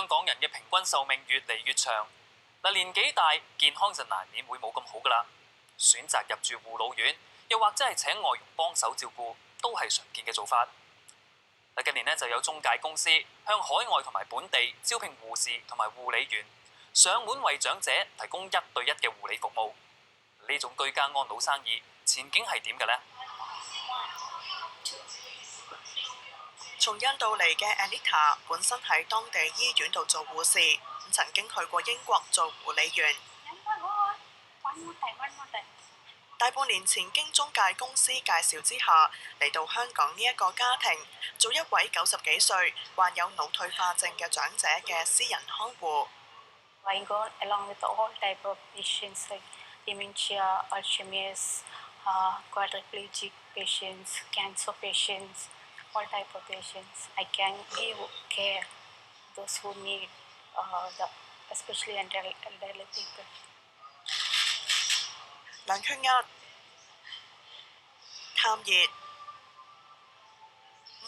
香港人嘅平均壽命越嚟越長，年紀大健康就難免會冇咁好㗎啦。選擇入住護老院，又或者係請外傭幫手照顧，都係常見嘅做法。近年就有中介公司向海外同埋本地招聘護士同埋護理員，上門為長者提供1對1嘅護理服務。呢種居家安老生意前景係點嘅呢？從印度嚟嘅 Anita 本身喺當地醫院度做護士，曾經去過英國做護理員。大半年前經中介公司介紹之下，嚟到香港呢一個家庭，做一位90幾歲患有腦退化症嘅長者嘅私人看護。I go along with all type of patients like dementia, Alzheimer's, quadriplegic patients, cancer patients, all type of patients. I can give care those who need especially elderly people. 量血壓、探熱，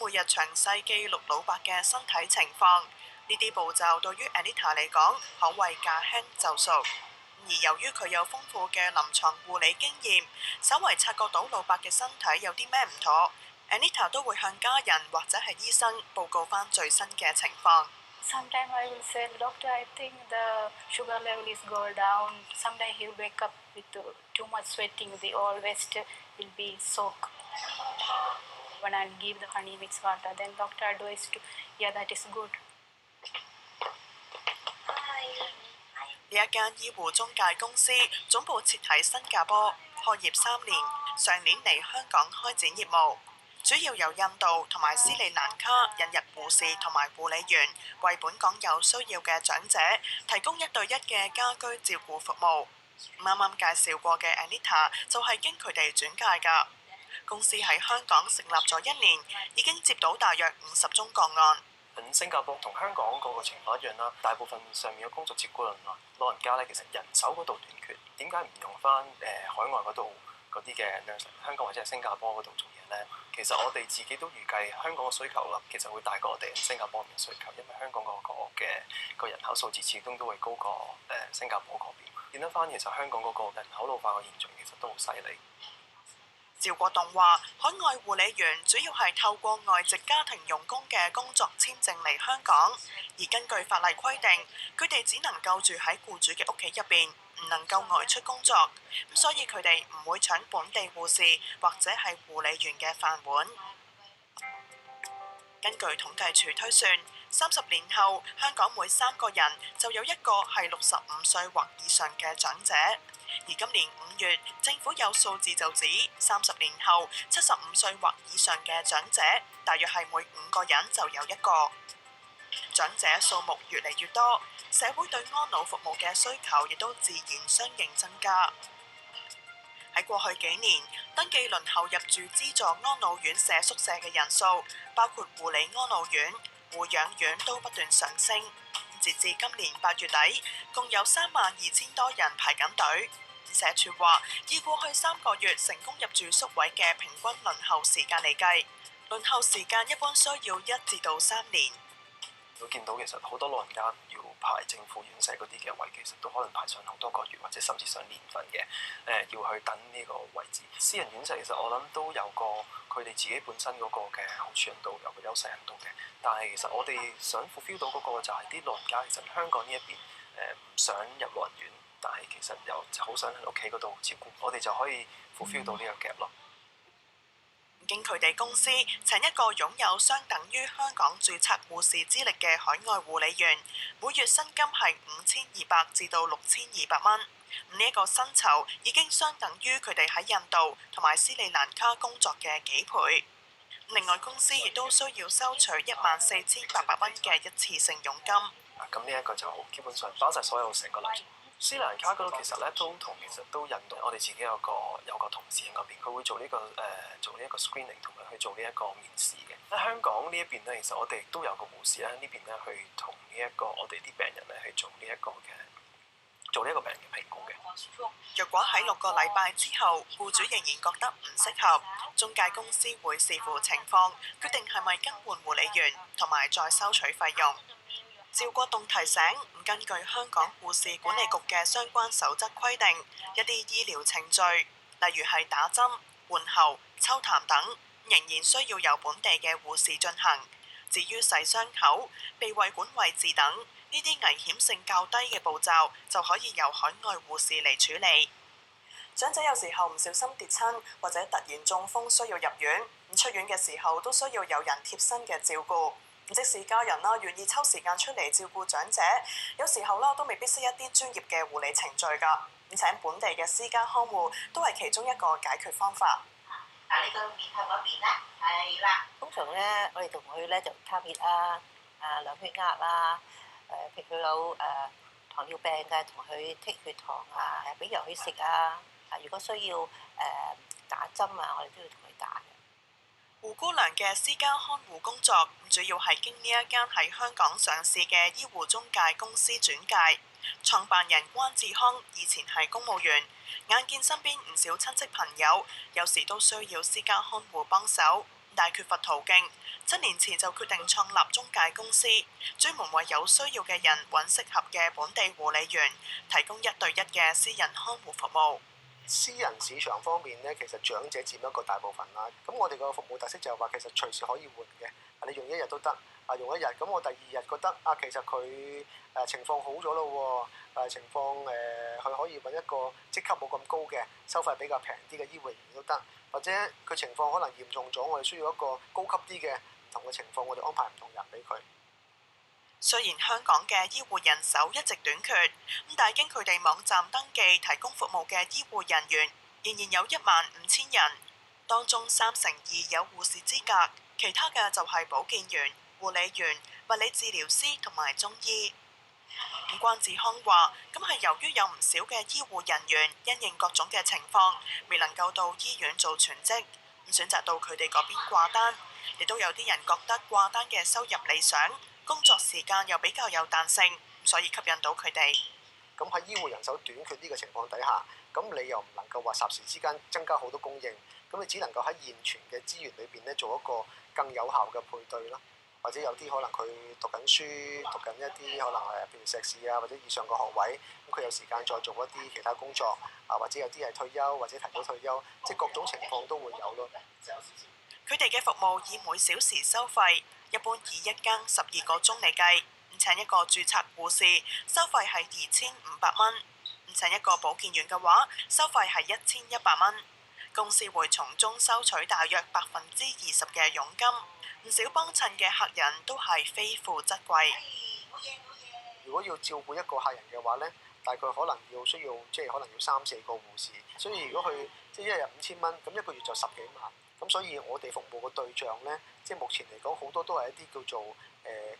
每日詳細記錄老伯嘅身體情況。呢啲步驟對於 Anita 嚟講可謂駕輕就熟。而由於佢有豐富嘅臨床護理經驗，稍為察覺到老伯嘅身體有啲咩唔妥， Anita 都會向家人或者係醫生報告翻最新嘅情況。Sometimes I will say, Doctor, I think the sugar level is go down. Sometimes he will wake up with too much sweating. The all waist will be soaked. When I give the honey mixed water, then doctor advised to, yeah, that is good. 呢一間醫護中介公司總部設喺新加坡，開業3年，上年嚟香港開展業務，主要由印度同埋斯里蘭卡引入護士同埋護理員，為本港有需要嘅長者提供1對1嘅家居照顧服務。啱啱介紹過嘅 Anita 就係經佢哋轉介㗎。公司喺香港成立咗1年，已經接到大約50宗個案。新加坡同香港嗰個情況一樣啦，大部分上面嘅工作接顧老人家咧，其實人手嗰度短缺，點解唔用翻海外嗰度嗰啲嘅 nurse， 香港或者係新加坡嗰度做嘢咧？其實我哋自己都預計香港嘅需求啦，其實會大過我哋新加坡嘅需求，因為香港嗰個嘅個人口數字始終都會高過新加坡嗰邊。見得翻其實香港嗰個人口老化嘅現象其實都好犀利。趙國棟話：海外護理員主要係透過外籍家庭傭工嘅工作簽證嚟香港，而根據法例規定，佢哋只能夠住喺僱主嘅屋企入邊，唔能夠外出工作，咁所以佢哋唔會搶本地護士或者係護理員嘅飯碗。根據統計處推算，30年後香港每3個人就有1個係65歲或以上嘅長者。而今年5月，政府有數字就指30年後75歲或以上嘅長者，大約係每5個人就有1個。長者數目越嚟越多，社會對安老服務嘅需求亦都自然相應增加。喺過去幾年，登記輪候入住資助安老院舍宿舍嘅人數，包括護理安老院、護養院都不斷上升。截至今年8月底，共有32000多人排緊隊。社署話，以過去3個月成功入住宿位嘅平均輪候時間嚟計，輪候時間一般需要1至到3年。會見到其實好多老人家要排政府院舍嗰啲嘅位，其實都可能排上好多個月或者甚至上年份嘅，要去等呢個位置。私人院舍其實我諗都有個佢哋自己本身嗰個嘅好處喺度，有個優勢喺度嘅。但係其實我哋想 fulfill 到嗰個就係啲老人家，其實香港呢一邊唔想入老人院，但係其實又好想喺屋企嗰度照顧，我哋就可以 fulfill 到呢個 gap 咯。經佢哋公司請一個擁有相等於香港註冊護士資歷嘅海外護理員，每月薪金係5200至到6200蚊。呢一個薪酬已經相等於佢哋喺印度同埋斯里蘭卡工作嘅幾倍。另外公司亦都需要收取14800蚊嘅一次性佣金。咁呢一個就基本上包晒所有成個流程。斯里蘭卡嗰度其實咧其實都引導我哋自己有個同事喺嗰邊，佢會做呢個 screening 同埋去做呢一個面試嘅。喺香港呢一邊咧，其實我哋都有個護士喺呢邊咧去同呢一個我哋啲病人咧去做呢一個病人嘅評估嘅。若果喺6個禮拜之後，僱主仍然覺得唔適合，中介公司會視乎情況決定係咪更換護理員同埋再收取費用。趙國棟提醒，根據香港護士管理局嘅相關守則規定，一啲醫療程序，例如係打針、換喉、抽痰等，仍然需要由本地嘅護士進行。至於洗傷口、鼻胃管位置等呢啲危險性較低嘅步驟，就可以由海外護士嚟處理。長者有時候唔小心跌親，或者突然中風需要入院，出院嘅時候都需要有人貼身嘅照顧。即使家人啦願意抽時間出嚟照顧長者，有時候啦都未必識一啲專業嘅護理程序㗎。請本地嘅私家看護都係其中一個解決方法。嗱，你個面向嗰邊咧，係啦。通常咧，我哋同佢咧就探熱啊、量血壓啊、譬如佢有糖尿病嘅，同佢剔血糖啊，俾藥佢食啊。如果需要打針啊，我哋都要同佢打嘅。胡姑娘嘅私家看護工作，主要係經呢一間喺香港上市嘅醫護中介公司轉介。創辦人關志康以前係公務員，眼見身邊唔少親戚朋友，有時都需要私家看護幫手，但缺乏途徑。7年前就決定創立中介公司，專門為有需要嘅人揾適合嘅本地護理員，提供1對1嘅私人看護服務。私人市場方面咧，其實長者佔一個大部分啦。咁我哋個服務特色就係話，其實隨時可以換嘅。你用1日都得，用1日。咁我第2日覺得其實佢情況好咗咯喎，情況佢可以揾一個職級冇咁高嘅，收費比較平啲嘅醫護人員都得。或者佢情況可能嚴重咗，我哋需要一個高級啲嘅唔同嘅情況，我哋安排唔同人俾佢。雖然香港嘅醫護人手一直短缺，但係經佢哋網站登記提供服務嘅醫護人員仍然有15000人，當中2/3有護士資格，其他嘅就係保健員、護理員、物理治療師同埋中醫。關志康話：咁係由於有唔少嘅醫護人員因應各種嘅情況，未能夠到醫院做全職，選擇到佢哋嗰邊掛單，亦都有啲人覺得掛單嘅收入理想。工作時間又比較有彈性，所以吸引到佢哋。咁喺醫護人手短缺呢個情況底下，咁你又唔能夠話霎時之間增加好多供應，咁你只能夠喺現存嘅資源裏邊咧做一個更有效嘅配對咯。或者有啲可能佢讀緊書，讀緊一啲可能譬如碩士啊或者以上嘅學位，咁佢有時間再做一啲其他工作或者有啲係退休或者提早退休，即係各種情況都會有咯。佢哋嘅服務以每小時收費，一般以1更12個鐘嚟計。請一個註冊護士收費係2500蚊，請一個保健員嘅話收費係1100蚊。公司會從中收取大約20%嘅佣金。唔少幫襯嘅客人都係非富則貴。如果要照顧一個客人嘅話咧，大概可能需要即係可能要3-4個護士，所以如果佢即係1日5000蚊，咁1個月就10幾萬。咁所以我哋服務嘅對象咧，即係目前嚟講好多都係一啲叫做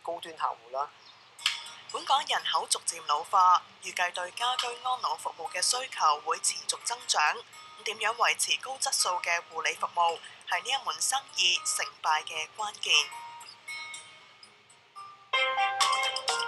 高端客戶啦。本港人口逐漸老化，預計對家居安老服務嘅需求會持續增長。點樣維持高質素嘅護理服務，係呢一門生意成敗嘅關鍵。